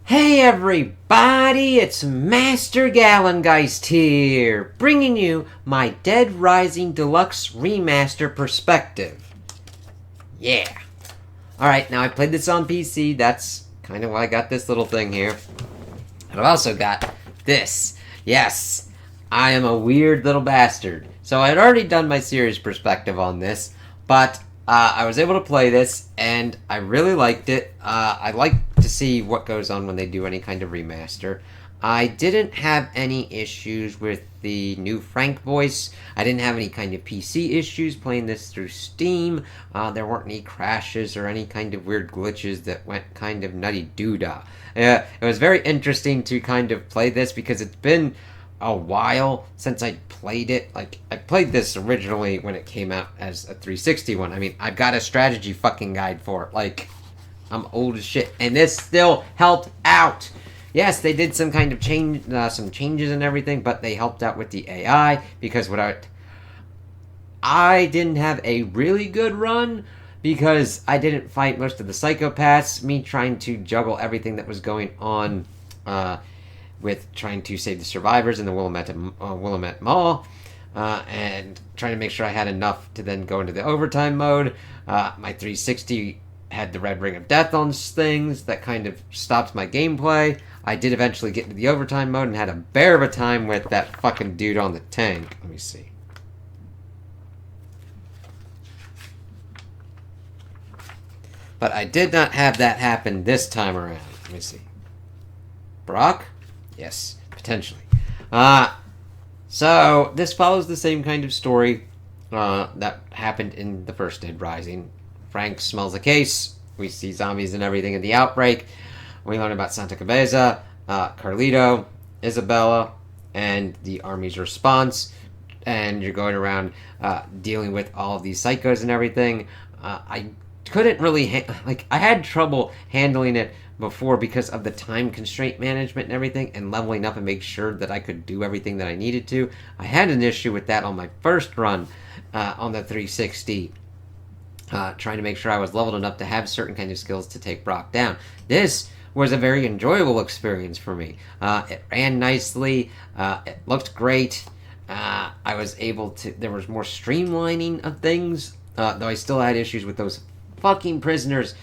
Hey everybody, it's Master Gallengeist here, bringing you my Dead Rising Deluxe Remaster perspective. Yeah. Alright, now I played this on PC, that's kind of why I got this little thing here. And I've also got this. Yes, I am a weird little bastard. So I had already done my series perspective on this, but I was able to play this, and I really liked it. I like to see what goes on when they do any kind of remaster. I didn't have any issues with the new Frank voice. I didn't have any kind of PC issues playing this through Steam. There weren't any crashes or any kind of weird glitches that went kind of nutty doodah. It was very interesting to kind of play this because it's been a while since I played it. Like, I played this originally when it came out as a 360 one. I mean, I've got a strategy fucking guide for it. Like, I'm old as shit, and this still helped out. Yes, they did some kind of change, some changes and everything, but they helped out with the AI because I didn't have a really good run because I didn't fight most of the psychopaths. Me trying to juggle everything that was going on with trying to save the survivors in the Willamette Mall, and trying to make sure I had enough to then go into the overtime mode. My 360 had the red ring of death on things that kind of stopped my gameplay. I did eventually get into the overtime mode and had a bear of a time with that fucking dude on the tank. Let me see. But I did not have that happen this time around. Let me see. Brock? Yes, potentially. So this follows the same kind of story that happened in the first Dead Rising. Frank smells a case. We see zombies and everything in the outbreak. We learn about Santa Cabeza, Carlito, Isabella, and the army's response. And you're going around dealing with all of these psychos and everything. I couldn't really I had trouble handling it before because of the time constraint management and everything, and leveling up and make sure that I could do everything that I needed to. I had an issue with that on my first run on the 360, trying to make sure I was leveled enough to have certain kind of skills to take Brock down. This was a very enjoyable experience for me. It ran nicely. It looked great. I was able to. There was more streamlining of things, though I still had issues with those fucking prisoners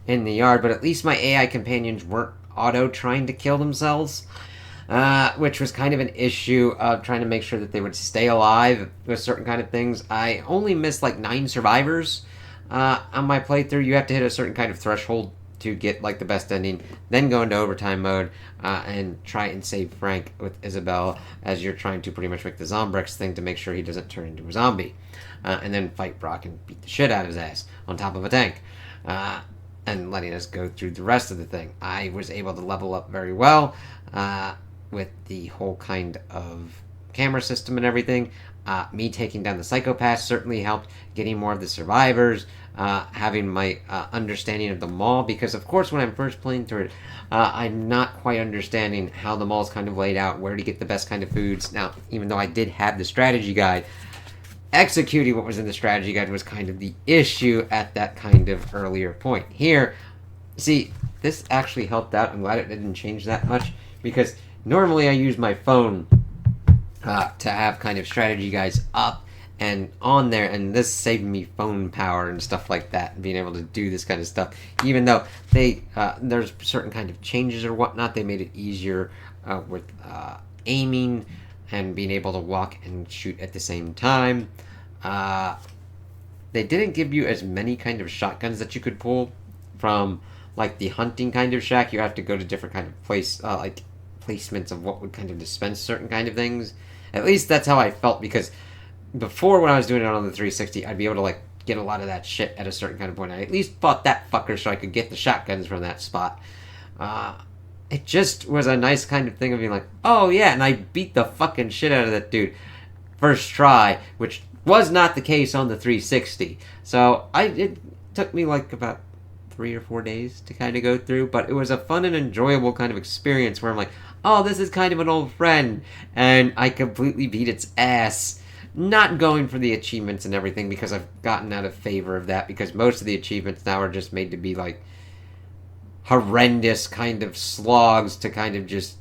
in the yard, but at least my AI companions weren't auto trying to kill themselves, which was kind of an issue of trying to make sure that they would stay alive with certain kind of things. I only missed like 9 survivors on my playthrough. You have to hit a certain kind of threshold to get like the best ending, then go into overtime mode and try and save Frank with Isabel as you're trying to pretty much make the Zombrex thing to make sure he doesn't turn into a zombie, and then fight Brock and beat the shit out of his ass on top of a tank, and letting us go through the rest of the thing. I was able to level up very well with the whole kind of camera system and everything. Me taking down the psychopaths certainly helped, getting more of the survivors, having my understanding of the mall, because of course when I'm first playing through it, I'm not quite understanding how the mall's kind of laid out, where to get the best kind of foods. Now, even though I did have the strategy guide, executing what was in the strategy guide was kind of the issue at that kind of earlier point. Here, see, this actually helped out. I'm glad it didn't change that much, because normally I use my phone to have kind of strategy guides up and on there, and this saved me phone power and stuff like that, and being able to do this kind of stuff. Even though they there's certain kind of changes or whatnot, they made it easier with aiming and being able to walk and shoot at the same time. They didn't give you as many kind of shotguns that you could pull from like the hunting kind of shack. You have to go to different kind of placements of what would kind of dispense certain kind of things. At least that's how I felt, because before, when I was doing it on the 360, I'd be able to like get a lot of that shit at a certain kind of point. I at least fought that fucker so I could get the shotguns from that spot. It just was a nice kind of thing of being like, oh yeah, and I beat the fucking shit out of that dude first try, which was not the case on the 360. So it took me like about 3 or 4 days to kind of go through, but it was a fun and enjoyable kind of experience where I'm like, oh, this is kind of an old friend, and I completely beat its ass. Not going for the achievements and everything, because I've gotten out of favor of that, because most of the achievements now are just made to be like horrendous kind of slogs to kind of just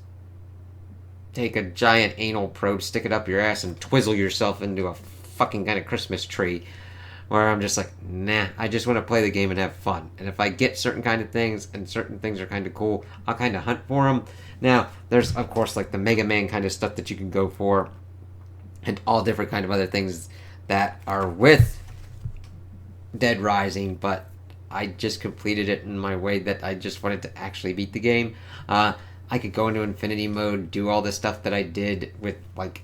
take a giant anal probe, stick it up your ass, and twizzle yourself into a fucking kind of Christmas tree. Where I'm just like, nah, I just want to play the game and have fun. And if I get certain kind of things, and certain things are kind of cool, I'll kind of hunt for them. Now, there's, of course, like the Mega Man kind of stuff that you can go for, and all different kind of other things that are with Dead Rising, but I just completed it in my way that I just wanted to actually beat the game. I could go into Infinity Mode, do all the stuff that I did with, like,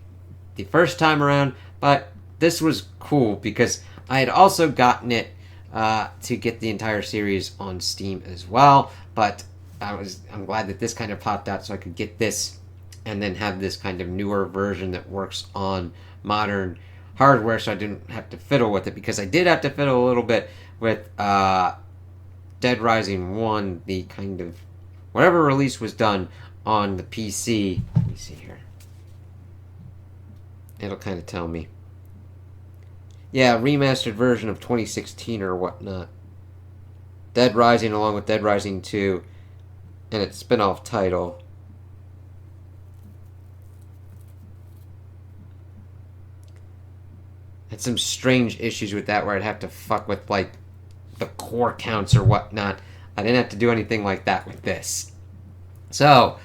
the first time around, but this was cool because I had also gotten it to get the entire series on Steam as well, but I'm glad that this kind of popped out so I could get this and then have this kind of newer version that works on modern hardware, so I didn't have to fiddle with it, because I did have to fiddle a little bit with Dead Rising 1, the kind of whatever release was done on the PC. Let me see here. It'll kind of tell me. Yeah, remastered version of 2016 or whatnot. Dead Rising along with Dead Rising 2 and its spin-off title. Had some strange issues with that where I'd have to fuck with, like, the core counts or whatnot. I didn't have to do anything like that with this. So,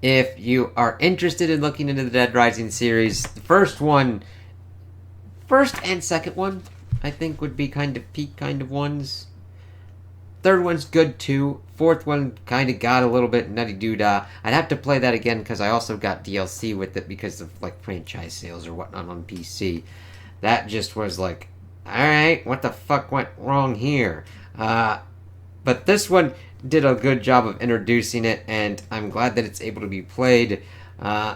if you are interested in looking into the Dead Rising series, the first and second one, I think, would be kind of peak kind of ones. Third one's good too. Fourth one kind of got a little bit nutty-doo-dah. I'd have to play that again because I also got DLC with it because of, like, franchise sales or whatnot on PC. That just was like, alright, what the fuck went wrong here? But this one did a good job of introducing it, and I'm glad that it's able to be played.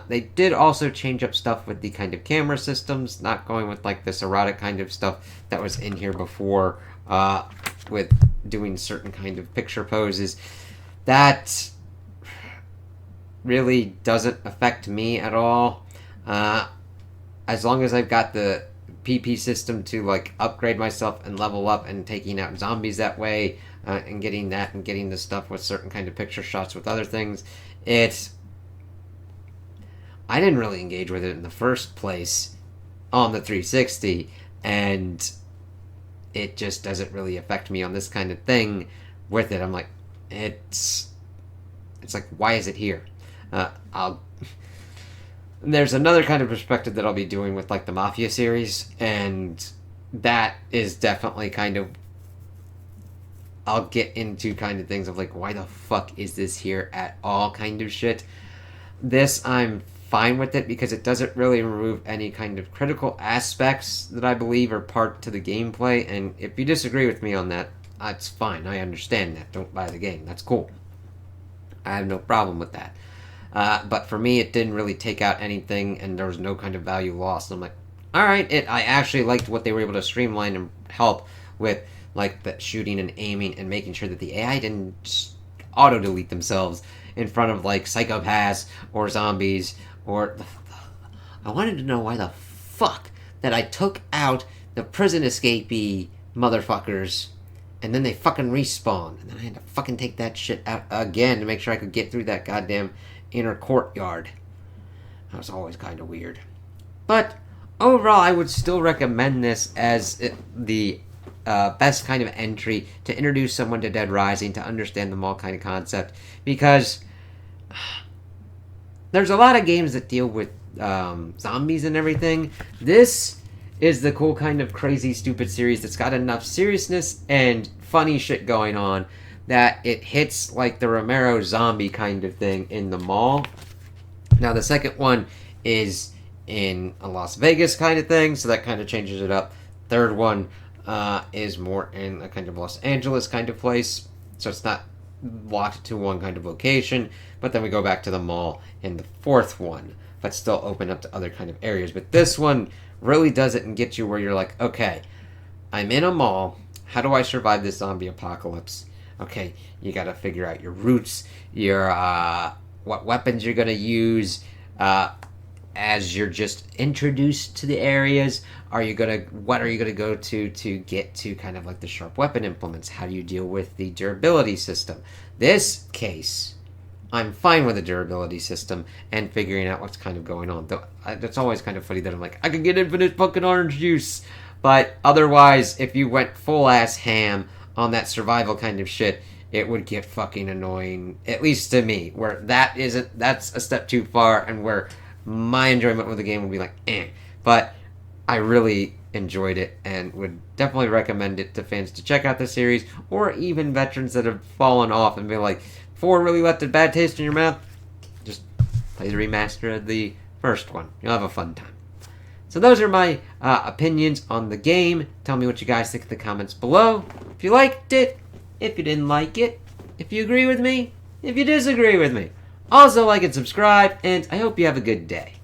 They did also change up stuff with the kind of camera systems, not going with, like, this erotic kind of stuff that was in here before, with doing certain kind of picture poses. That really doesn't affect me at all. As long as I've got the PP system to, like, upgrade myself and level up and taking out zombies that way, and getting that and getting the stuff with certain kind of picture shots with other things, I didn't really engage with it in the first place on the 360, and it just doesn't really affect me on this kind of thing with it. I'm like, it's like, why is it here? There's another kind of perspective that I'll be doing with, like, the Mafia series, and that is definitely kind of, I'll get into kind of things of, like, why the fuck is this here at all kind of shit. This, I'm fine with it because it doesn't really remove any kind of critical aspects that I believe are part to the gameplay, and if you disagree with me on that, that's fine. I understand that. Don't buy the game. That's cool. I have no problem with that. But for me, it didn't really take out anything, and there was no kind of value lost. And I'm like, alright, I actually liked what they were able to streamline and help with, like, the shooting and aiming and making sure that the AI didn't just auto-delete themselves in front of, like, psychopaths or zombies, or... I wanted to know why the fuck that I took out the prison escapee motherfuckers, and then they fucking respawn, and then I had to fucking take that shit out again to make sure I could get through that goddamn inner courtyard. That was always kind of weird. But overall, I would still recommend this as the best kind of entry to introduce someone to Dead Rising, to understand the mall kind of concept, because there's a lot of games that deal with zombies and everything. This is the cool kind of crazy stupid series that's got enough seriousness and funny shit going on that it hits, like, the Romero zombie kind of thing in the mall. Now, the second one is in a Las Vegas kind of thing, so that kind of changes it up. Third one is more in a kind of Los Angeles kind of place, so it's not locked to one kind of location, but then we go back to the mall in the fourth one, but still open up to other kind of areas. But this one really does it and gets you where you're like, okay, I'm in a mall, how do I survive this zombie apocalypse? Okay, you gotta figure out your routes, your what weapons you're gonna use, as you're just introduced to the areas? What are you gonna go to get to kind of like the sharp weapon implements? How do you deal with the durability system? This case, I'm fine with the durability system and figuring out what's kind of going on. Though it's always kind of funny that I'm like, I could get infinite fucking orange juice, but otherwise, if you went full ass ham on that survival kind of shit, it would get fucking annoying, at least to me, where that's a step too far, and where my enjoyment with the game would be like, eh. But I really enjoyed it and would definitely recommend it to fans to check out the series, or even veterans that have fallen off and be like, 4 really left a bad taste in your mouth, just play the remaster of the first one. You'll have a fun time. So those are my opinions on the game. Tell me what you guys think in the comments below. If you liked it, if you didn't like it, if you agree with me, if you disagree with me. Also like and subscribe, and I hope you have a good day.